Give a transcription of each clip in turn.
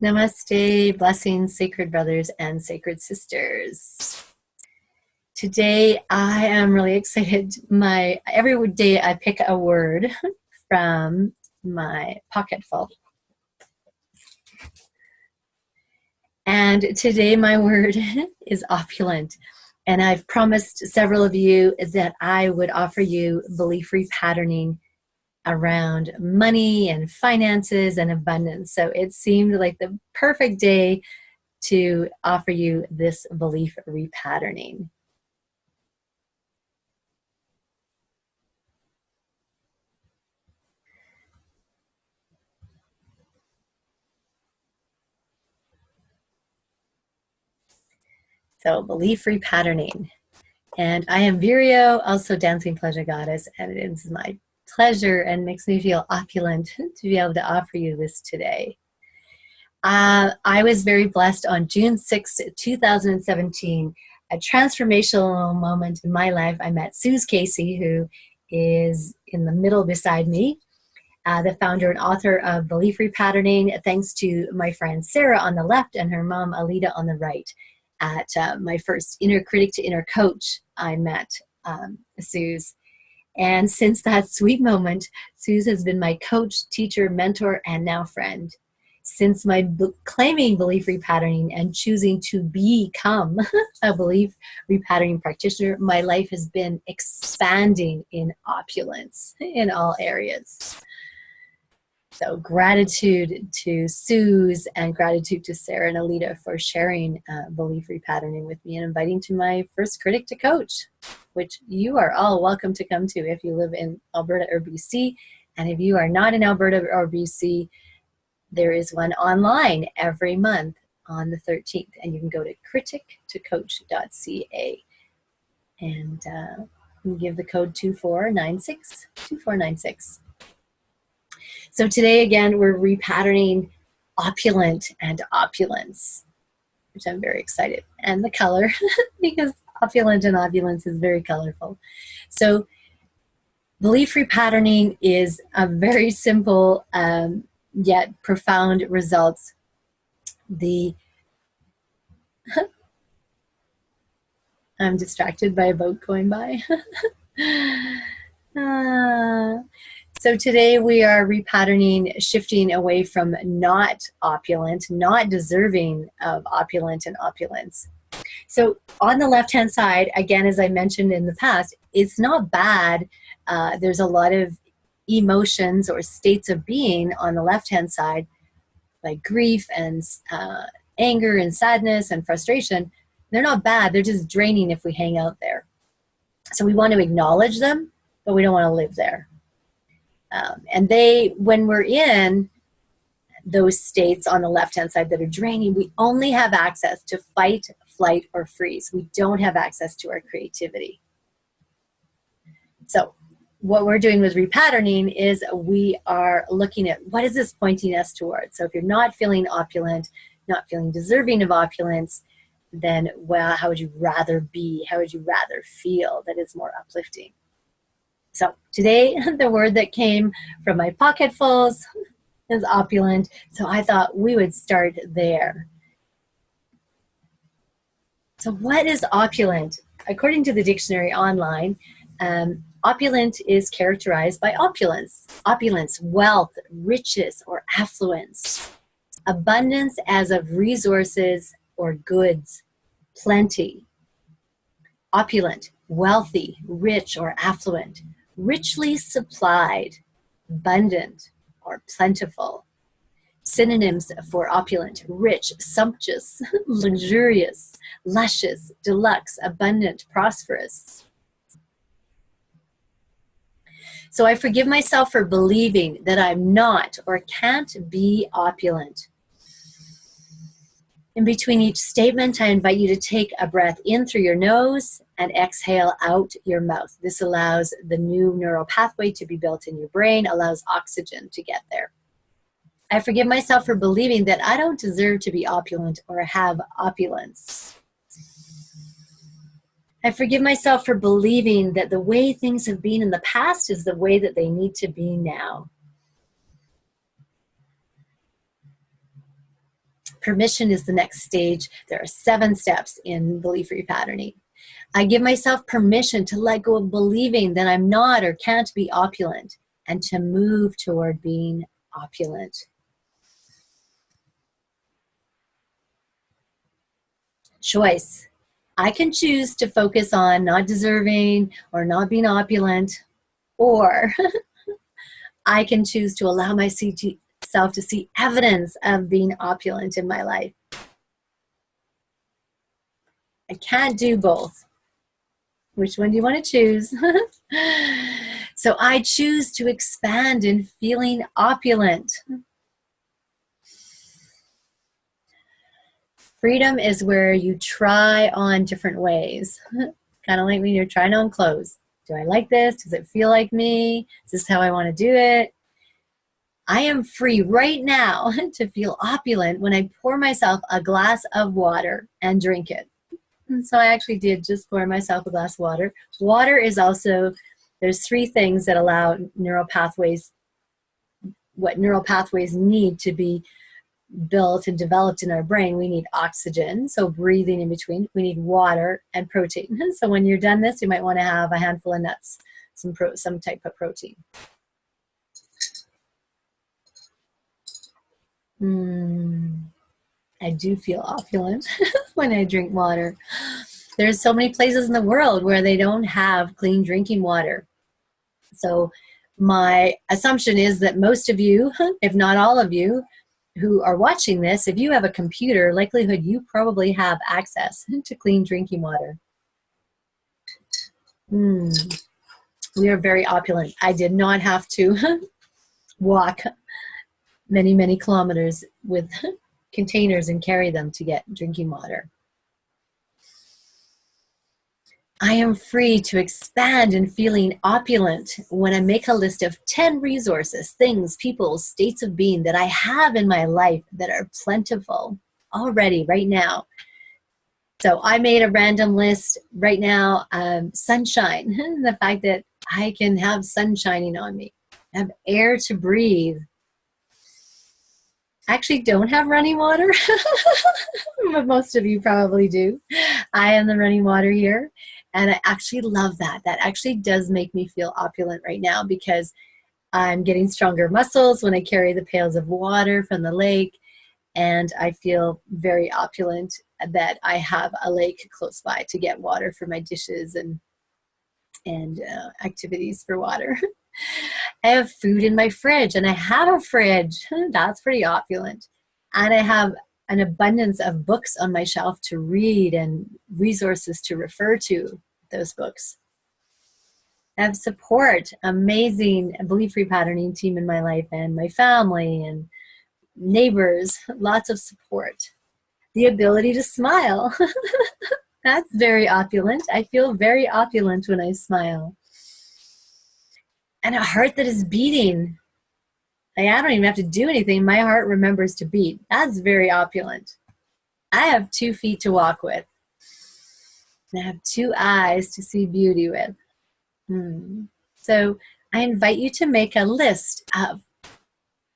Namaste, blessings, sacred brothers and sacred sisters. Today I am really excited. Every day I pick a word from my pocketful. And today my word is opulent. And I've promised several of you that I would offer you belief repatterning around money and finances and abundance. So it seemed like the perfect day to offer you this belief repatterning. So belief repatterning. And I am Vireo, also Dancing Pleasure Goddess, and it is my pleasure and makes me feel opulent to be able to offer you this today. I was very blessed on June 6th, 2017, a transformational moment in my life. I met Suze Casey, who is in the middle beside me, the founder and author of Belief Repatterning, thanks to my friend Sarah on the left and her mom Alita on the right. At my first Inner Critic to Inner Coach, I met Suze. And since that sweet moment, Suze has been my coach, teacher, mentor, and now friend. Since my claiming belief repatterning and choosing to become a belief repatterning practitioner, my life has been expanding in opulence in all areas. So gratitude to Suze and gratitude to Sarah and Alita for sharing belief repatterning with me and inviting to my first Critic to Coach, which you are all welcome to come to if you live in Alberta or BC. And if you are not in Alberta or BC, there is one online every month on the 13th. And you can go to critictocoach.ca and give the code 2496. So today, again, we're repatterning opulent and opulence, which I'm very excited. And the color, because opulent and opulence is very colorful. So belief repatterning is a very simple yet profound results. I'm distracted by a boat going by. So today we are repatterning, shifting away from not opulent, not deserving of opulent and opulence. So on the left-hand side, again, as I mentioned in the past, it's not bad. There's a lot of emotions or states of being on the left-hand side, like grief and anger and sadness and frustration. They're not bad. They're just draining if we hang out there. So we want to acknowledge them, but we don't want to live there. And when we're in those states on the left-hand side that are draining, we only have access to fight, flight, or freeze. We don't have access to our creativity. So what we're doing with repatterning is we are looking at what is this pointing us towards. So if you're not feeling opulent, not feeling deserving of opulence, then, well, how would you rather be? How would you rather feel that is more uplifting? So today, the word that came from my pocketfuls is opulent. So I thought we would start there. So what is opulent? According to the dictionary online, opulent is characterized by opulence. Opulence, wealth, riches, or affluence. Abundance as of resources or goods, plenty. Opulent, wealthy, rich, or affluent. Richly supplied, abundant, or plentiful. Synonyms for opulent: rich, sumptuous, luxurious, luscious, deluxe, abundant, prosperous. So I forgive myself for believing that I'm not or can't be opulent. In between each statement, I invite you to take a breath in through your nose and exhale out your mouth. This allows the new neural pathway to be built in your brain, allows oxygen to get there. I forgive myself for believing that I don't deserve to be opulent or have opulence. I forgive myself for believing that the way things have been in the past is the way that they need to be now. Permission is the next stage. There are 7 steps in belief repatterning. I give myself permission to let go of believing that I'm not or can't be opulent and to move toward being opulent. Choice. I can choose to focus on not deserving or not being opulent, or I can choose to allow myself to see evidence of being opulent in my life. I can't do both. Which one do you want to choose? So I choose to expand in feeling opulent. Freedom is where you try on different ways. Kind of like when you're trying on clothes. Do I like this? Does it feel like me? Is this how I want to do it? I am free right now to feel opulent when I pour myself a glass of water and drink it. And so I actually did just pour myself a glass of water. Water is also, there's 3 things that allow neural pathways, what neural pathways need to be built and developed in our brain. We need oxygen, so breathing in between. We need water and protein. So when you're done this, you might want to have a handful of nuts, some type of protein. I do feel opulent when I drink water. There's so many places in the world where they don't have clean drinking water. So my assumption is that most of you, if not all of you, who are watching this, if you have a computer, likelihood you probably have access to clean drinking water. We are very opulent. I did not have to walk many, many kilometers with containers and carry them to get drinking water. I am free to expand in feeling opulent when I make a list of 10 resources, things, people, states of being that I have in my life that are plentiful already right now. So I made a random list right now. Sunshine, the fact that I can have sun shining on me, have air to breathe. I actually don't have running water, but most of you probably do. I am the running water here, and I actually love that. That actually does make me feel opulent right now because I'm getting stronger muscles when I carry the pails of water from the lake, and I feel very opulent that I have a lake close by to get water for my dishes and activities for water. I have food in my fridge, and I have a fridge. That's pretty opulent. And I have an abundance of books on my shelf to read and resources to refer to those books. I have support, amazing belief repatterning team in my life and my family and neighbors, lots of support. The ability to smile. That's very opulent. I feel very opulent when I smile. And a heart that is beating. Like, I don't even have to do anything. My heart remembers to beat. That's very opulent. I have 2 feet to walk with. And I have 2 eyes to see beauty with. So I invite you to make a list of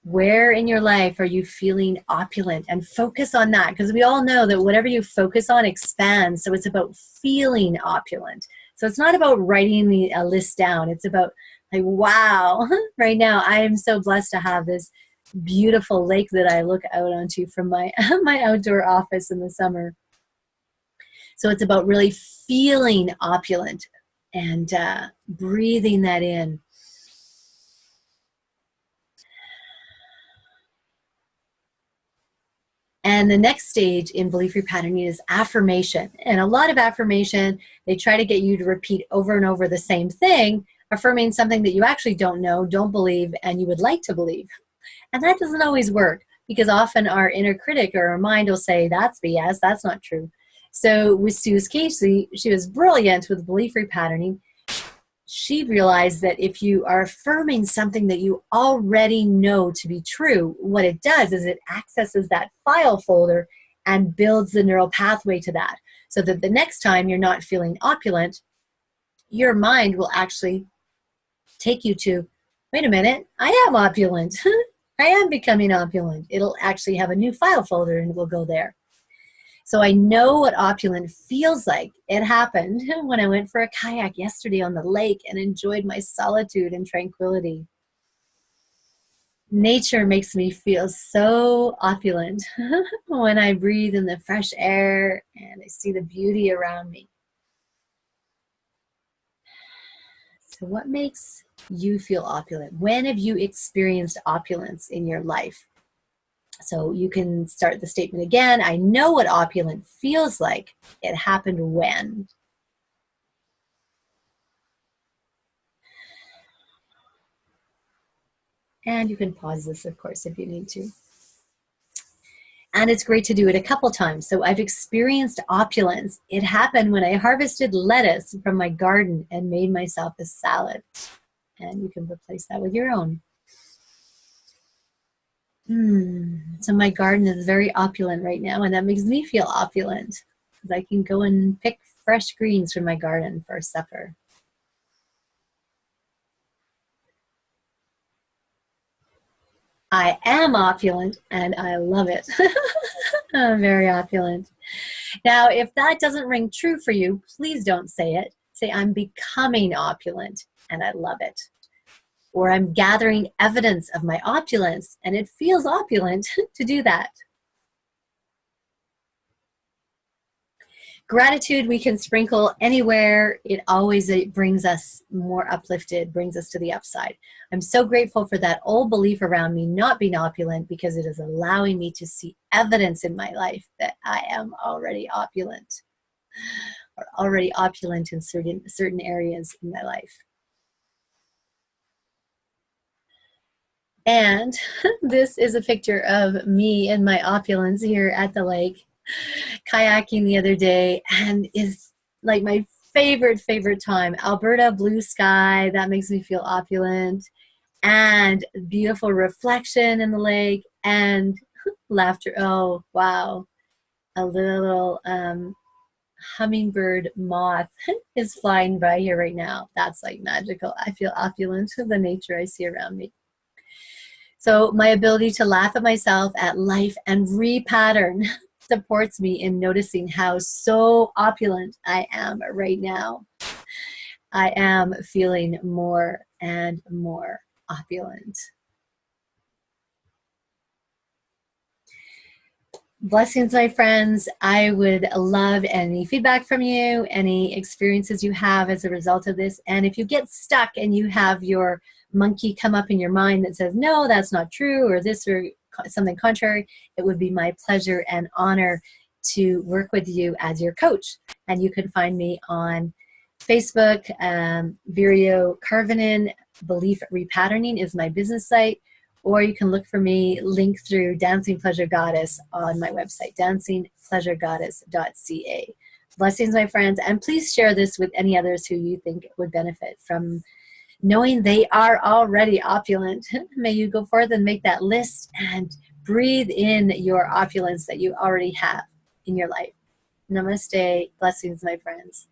where in your life are you feeling opulent, and focus on that, because we all know that whatever you focus on expands. So it's about feeling opulent. So it's not about writing a list down. It's about like, wow, right now I am so blessed to have this beautiful lake that I look out onto from my outdoor office in the summer. So it's about really feeling opulent and breathing that in. And the next stage in belief repatterning is affirmation. And a lot of affirmation, they try to get you to repeat over and over the same thing, affirming something that you actually don't know, don't believe, and you would like to believe. And that doesn't always work, because often our inner critic or our mind will say, that's BS, that's not true. So with Suze Casey, she was brilliant with belief repatterning. She realized that if you are affirming something that you already know to be true, what it does is it accesses that file folder and builds the neural pathway to that, so that the next time you're not feeling opulent, your mind will actually take you to, wait a minute, I am opulent. I am becoming opulent. It'll actually have a new file folder and it will go there. So I know what opulent feels like. It happened when I went for a kayak yesterday on the lake and enjoyed my solitude and tranquility. Nature makes me feel so opulent when I breathe in the fresh air and I see the beauty around me. So what makes you feel opulent? When have you experienced opulence in your life? So you can start the statement again. I know what opulent feels like. It happened when. And you can pause this, of course, if you need to. And it's great to do it a couple times. So I've experienced opulence. It happened when I harvested lettuce from my garden and made myself a salad. And you can replace that with your own. So my garden is very opulent right now, and that makes me feel opulent because I can go and pick fresh greens from my garden for supper. I am opulent and I love it. I'm very opulent. Now, if that doesn't ring true for you, please don't say it. Say, I'm becoming opulent and I love it. Or I'm gathering evidence of my opulence and it feels opulent to do that. Gratitude we can sprinkle anywhere. It always brings us more uplifted, brings us to the upside. I'm so grateful for that old belief around me not being opulent because it is allowing me to see evidence in my life that I am already opulent or already opulent in certain areas in my life. And this is a picture of me and my opulence here at the lake, kayaking the other day, and it's like my favorite time. Alberta, blue sky, that makes me feel opulent, and beautiful reflection in the lake, and laughter. Oh, wow. A little hummingbird moth is flying by here right now. That's like magical. I feel opulent with the nature I see around me. So my ability to laugh at myself, at life, and repattern supports me in noticing how so opulent I am right now. I am feeling more and more opulent. Blessings, my friends. I would love any feedback from you, any experiences you have as a result of this. And if you get stuck and you have your monkey come up in your mind that says, no, that's not true, or this or something contrary, it would be my pleasure and honor to work with you as your coach. And you can find me on Facebook, Vireo Carvenin. Belief Repatterning is my business site. Or you can look for me, link through Dancing Pleasure Goddess on my website, dancingpleasuregoddess.ca. Blessings, my friends, and please share this with any others who you think would benefit from knowing they are already opulent. May you go forth and make that list and breathe in your opulence that you already have in your life. Namaste. Blessings, my friends.